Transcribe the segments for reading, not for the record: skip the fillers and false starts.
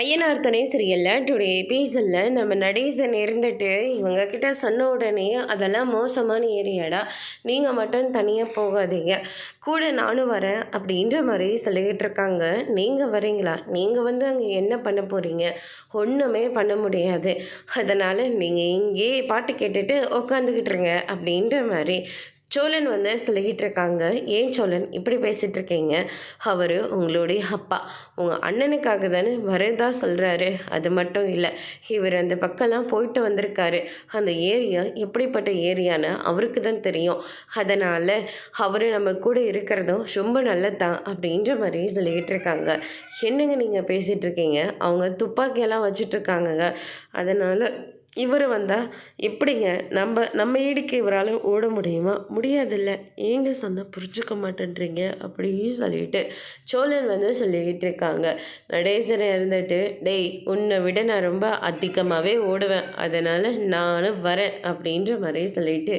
ஐயனார் துணை சீரியலில் டுடே எபிசோடில் நம்ம நடேசன் இருந்துட்டு இவங்கக்கிட்ட சொன்ன உடனே அதெல்லாம் மோசமான ஏரியாடா, நீங்கள் மட்டும் தனியாக போகாதீங்க, கூட நானும் வரேன் அப்படின்ற மாதிரி சொல்லிக்கிட்டு இருக்காங்க. நீங்கள் வரீங்களா? நீங்கள் வந்து அங்கே என்ன பண்ண போகிறீங்க? ஒன்றுமே பண்ண முடியாது. அதனால் நீங்கள் இங்கேயே பாட்டு கேட்டுட்டு உட்காந்துக்கிட்டுருங்க அப்படின்ற மாதிரி சோழன் வந்து சொல்லிக்கிட்டு இருக்காங்க. ஏன் சோழன் இப்படி பேசிகிட்டு இருக்கீங்க? அவர் உங்களுடைய அப்பா, உங்கள் அண்ணனுக்காக தானே வரதா சொல்கிறாரு. அது மட்டும் இல்லை, இவர் அந்த பக்கம்லாம் போயிட்டு வந்திருக்காரு. அந்த ஏரியா எப்படிப்பட்ட ஏரியான்னு அவருக்கு தான் தெரியும். அதனால் அவர் நம்ம கூட இருக்கிறதும் ரொம்ப நல்லதான் அப்படின்ற மாதிரி சொல்லிக்கிட்டு இருக்காங்க. என்னங்க நீங்கள் பேசிகிட்டு இருக்கீங்க? அவங்க துப்பாக்கியெல்லாம் வச்சிட்ருக்காங்கங்க. அதனால் இவர் வந்தால் எப்படிங்க நம்ம ஈடுக்கு இவரால் ஓட முடியுமா? முடியாதில்ல. ஏங்க சொன்னால் புரிஞ்சுக்க மாட்டேன்றீங்க அப்படின்னு சொல்லிட்டு சோழன் வந்து சொல்லிக்கிட்டு இருக்காங்க. நடேசனை இருந்துட்டு, டேய் உன்னை விட நான் ரொம்ப அதிகமாகவே ஓடுவேன், அதனால் நானும் வரேன் அப்படின்ற மாதிரி சொல்லிட்டு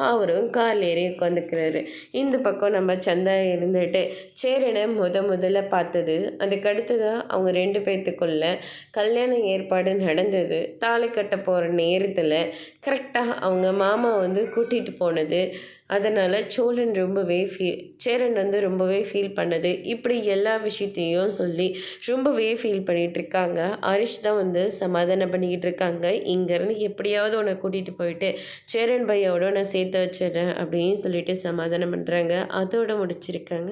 அவரும் காரில் ஏறி உட்காந்துக்கிறாரு. இந்த பக்கம் நம்ம சந்தா இருந்துட்டு சேரனை முதல்ல பார்த்தது, அதுக்கடுத்ததாக அவங்க 2 பேர்த்துக்குள்ள கல்யாண ஏற்பாடு நடந்தது. தாலி கட்ட போகிற நேரத்தில் கரெக்டாக அவங்க மாமா வந்து கூட்டிகிட்டு போனது. அதனால் சேரன் வந்து ரொம்பவே ஃபீல் பண்ணது. இப்படி எல்லா விஷயத்தையும் சொல்லி ரொம்பவே ஃபீல் பண்ணிகிட்ருக்காங்க. ஹரிஷ் தான் வந்து சமாதானம் பண்ணிக்கிட்டு இருக்காங்க. இங்கேருந்து எப்படியாவது உன்னை கூட்டிகிட்டு போயிட்டு சேரன் பையாவோட நான் சேர்த்து வச்சிடுறேன் அப்படின்னு சொல்லிட்டு சமாதானம் பண்ணுறாங்க. அதோடு முடிச்சிருக்காங்க.